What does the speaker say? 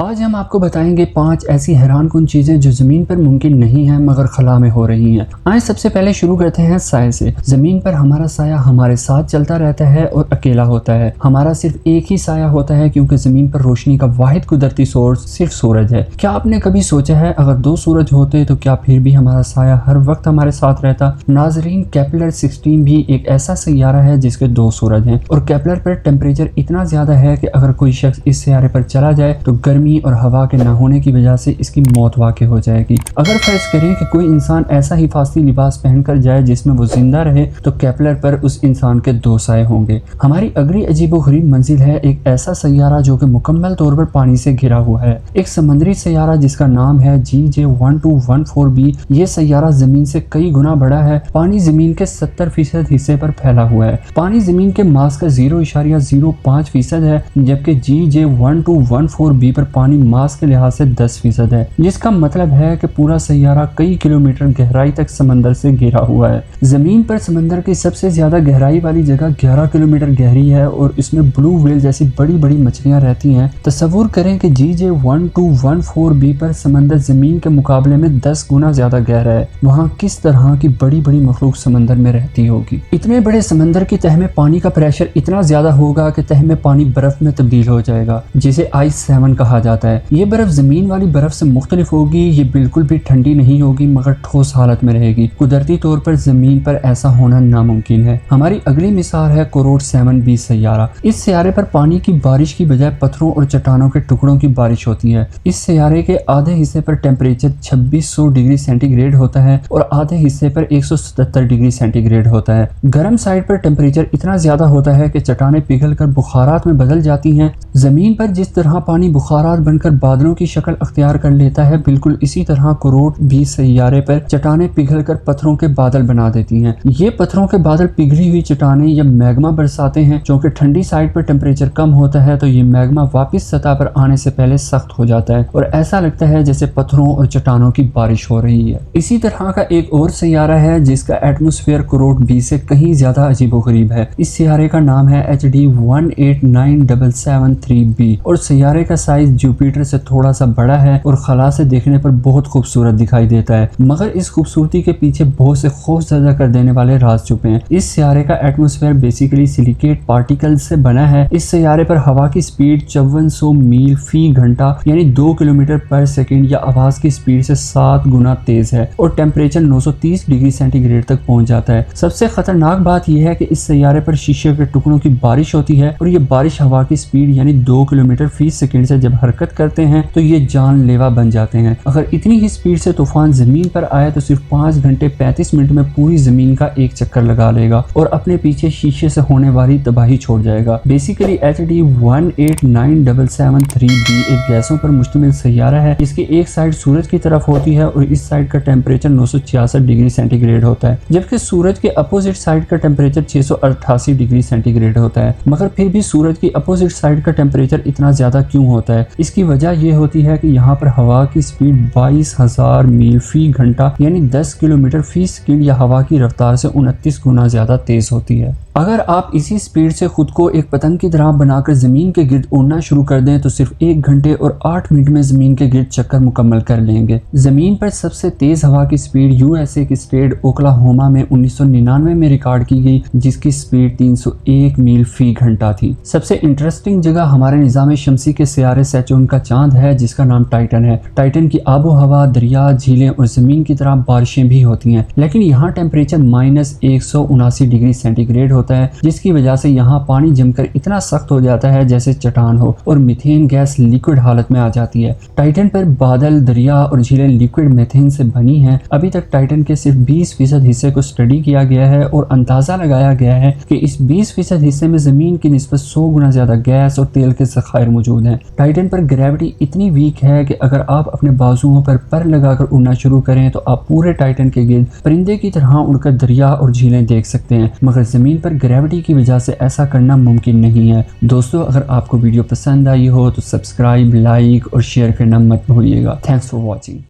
آج ہم آپ کو بتائیں گے 5 ایسی حیران کن چیزیں جو زمین پر ممکن نہیں ہیں مگر خلا میں ہو رہی ہیں۔ آئیں سب سے پہلے شروع کرتے ہیں سائے سے۔ زمین پر ہمارا سایہ ہمارے ساتھ چلتا رہتا ہے اور اکیلا ہوتا ہے۔ ہمارا صرف ایک ہی سایہ ہوتا ہے کیونکہ زمین پر روشنی کا واحد قدرتی سورس صرف سورج ہے۔ کیا آپ نے کبھی سوچا ہے اگر 2 سورج ہوتے تو کیا پھر بھی ہمارا سایہ ہر وقت ہمارے ساتھ رہتا؟ ناظرین، کیپلر 16 بھی ایک ایسا سیارہ ہے جس کے 2 سورج ہیں اور کیپلر پر ٹیمپریچر اتنا زیادہ ہے کہ اگر کوئی شخص اس سیارے پر چلا جائے تو گرمی اور ہوا کے نہ ہونے کی وجہ سے اس کی موت واقع ہو جائے گی۔ اگر فرض کریں کہ کوئی انسان ایسا حفاظتی لباس پہن کر جائے جس میں وہ زندہ رہے تو کیپلر پر اس انسان کے 2 سائے ہوں گے۔ ہماری اگلی عجیب و غریب منزل ہے ایک ایسا سیارہ جو کہ مکمل طور پر پانی سے گھرا ہوا ہے۔ ایک سمندری سیارہ جس کا نام ہے GJ1214b۔ یہ سیارہ زمین سے کئی گنا بڑا ہے۔ پانی زمین کے 70% حصے پر پھیلا ہوا ہے۔ پانی زمین کے ماس کا 0.05% ہے جبکہ GJ1214b پر پانی ماس کے لحاظ سے 10% ہے، جس کا مطلب ہے کہ پورا سیارہ کئی کلومیٹر گہرائی تک سمندر سے گھرا ہوا ہے۔ زمین پر سمندر کی سب سے زیادہ گہرائی والی جگہ 11 کلومیٹر گہری ہے اور اس میں بلو ویل جیسی بڑی بڑی مچھلیاں رہتی ہیں۔ تصور کریں کہ GJ1214b پر سمندر زمین کے مقابلے میں 10 گنا زیادہ گہرا ہے۔ وہاں کس طرح کی بڑی بڑی مخلوق سمندر میں رہتی ہوگی؟ اتنے بڑے سمندر کی تہ میں پانی کا پریشر اتنا زیادہ ہوگا کہ تہ میں پانی برف میں تبدیل ہو جائے گا جسے آئس 7 کہا جاتا ہے۔ یہ برف زمین والی برف سے مختلف ہوگی، یہ بالکل بھی ٹھنڈی نہیں ہوگی مگر ٹھوس حالت میں رہے گی۔ قدرتی طور پر زمین پر ایسا ہونا ناممکن ہے۔ ہماری اگلی مثال ہے کوروٹ 7b سیارہ۔ اس سیارے پر پانی کی بارش کی بجائے پتھروں اور چٹانوں کے ٹکڑوں کی بارش ہوتی ہے۔ اس سیارے کے آدھے حصے پر ٹیمپریچر 2600 ڈگری سینٹی گریڈ ہوتا ہے اور آدھے حصے پر 177 ڈگری سینٹی گریڈ ہوتا ہے۔ گرم سائڈ پر ٹیمپریچر اتنا زیادہ ہوتا ہے کہ چٹانیں پگھل کر بخارات میں بدل جاتی ہیں۔ زمین پر جس طرح پانی بخارات بن کر بادلوں کی شکل اختیار کر لیتا ہے، بالکل اسی طرح کوروٹ بھی سیارے پر چٹانیں پگھل کر پتھروں کے بادل بنا دیتی ہیں۔ یہ پتھروں کے بادل پگھلی ہوئی چٹانیں یا میگما برساتے ہیں۔ چونکہ ٹھنڈی سائڈ پر ٹیمپریچر کم ہوتا ہے تو یہ میگما واپس سطح پر آنے سے پہلے سخت ہو جاتا ہے اور ایسا لگتا ہے جیسے پتھروں اور چٹانوں کی بارش ہو رہی ہے۔ اسی طرح کا ایک اور سیارہ ہے جس کا ایٹماسفیئر کوروٹ بی سے کہیں زیادہ عجیب و غریب ہے۔ اس سیارے کا نام ہے HD 189773b اور سیارے کا سائز جوپیٹر سے تھوڑا سا بڑا ہے اور خلا سے دیکھنے پر بہت خوبصورت دکھائی دیتا ہے، مگر اس خوبصورتی کے پیچھے بہت سے خوف زدہ کر دینے والے راز چھپے ہیں۔ اس سیارے کا ایٹماسفیئر بیسیکلی سلیکیٹ پارٹیکل سے بنا ہے۔ اس سیارے پر ہوا کی سپیڈ 5400 میل فی گھنٹہ یعنی 2 کلومیٹر پر سیکنڈ یا آواز کی سپیڈ سے 7 گنا تیز ہے اور ٹیمپریچر 930 ڈگری سینٹی گریڈ تک پہنچ جاتا ہے۔ سب سے خطرناک بات یہ ہے کہ اس سیارے پر شیشے کے ٹکڑوں کی بارش ہوتی ہے اور یہ بارش ہوا کی سپیڈ یعنی 2 کلومیٹر فی سیکنڈ سے جب حرکت کرتے ہیں تو یہ جان لیوا بن جاتے ہیں۔ اگر اتنی ہی سپیڈ سے طوفان زمین پر آئے تو صرف 5 گھنٹے 35 منٹ میں پوری زمین کا ایک چکر لگا لے گا اور اپنے پیچھے شیشے سے ہونے والی تباہی چھوڑ جائے گا۔ بیسیکلی HD 189773b ایک گیسوں پر مشتمل سیارہ ہے جس کی ایک سائڈ سورج کی طرف ہوتی ہے اور اس سائڈ کا ٹیمپریچر 966 ڈگری سینٹی گریڈ ہوتا ہے جبکہ سورج کے اپوزٹ سائڈ کا ٹیمپریچر 688 ڈگری سینٹی گریڈ ہوتا ہے۔ مگر پھر بھی سورج کی اپوزٹ سائڈ کا ٹیمپریچر اتنا زیادہ کیوں ہوتا ہے؟ اس کی وجہ یہ ہوتی ہے کہ یہاں پر ہوا کی سپیڈ 22,000 میل فی گھنٹہ یعنی 10 کلومیٹر فی سیکنڈ یا ہوا کی رفتار سے 29 گنا زیادہ تیز ہوتی ہے۔ اگر آپ اسی سپیڈ سے خود کو ایک پتنگ کی طرح بنا کر زمین کے گرد اڑنا شروع کر دیں تو صرف 1 گھنٹے اور 8 منٹ میں زمین کے گرد چکر مکمل کر لیں گے۔ زمین پر سب سے تیز ہوا کی سپیڈ USA کی اسٹیٹ اوکلاہوما میں 1999 میں ریکارڈ کی گئی جس کی سپیڈ 301 میل فی گھنٹہ تھی۔ سب سے انٹرسٹنگ جگہ ہمارے نظام شمسی کے سیارے سیچورن کا چاند ہے جس کا نام ٹائٹن ہے۔ ٹائٹن کی آب و ہوا، دریا، جھیلیں اور زمین کی طرح بارشیں بھی ہوتی ہیں لیکن یہاں ٹیمپریچر -179 ڈگری سینٹی گریڈ ہوتا ہے جس کی وجہ سے یہاں پانی جم کر اتنا سخت ہو جاتا ہے جیسے چٹان ہو اور میتھین گیس لیکوڈ حالت میں آ جاتی ہے۔ ٹائٹن پر بادل، دریا اور جھیلیں لیکوڈ میتھین سے بنی ہیں۔ ابھی تک ٹائٹن کے صرف 20% حصے کو اسٹڈی کیا گیا ہے اور اندازہ لگایا گیا ہے کہ اس 20% حصے میں زمین کی نسبت 100 گنا زیادہ گیس اور تیل کے ذخائر موجود ہیں۔ ٹائٹن پر گریوٹی اتنی ویک ہے کہ اگر آپ اپنے بازوؤں پر لگا کر اڑنا شروع کریں تو آپ پورے ٹائٹن کے گرد پرندے کی طرح اڑ کر دریا اور جھیلیں دیکھ سکتے ہیں، مگر زمین پر گریوٹی کی وجہ سے ایسا کرنا ممکن نہیں ہے۔ دوستو، اگر آپ کو ویڈیو پسند آئی ہو تو سبسکرائب، لائک اور شیئر کرنا مت بھولیے گا۔ Thanks for watching.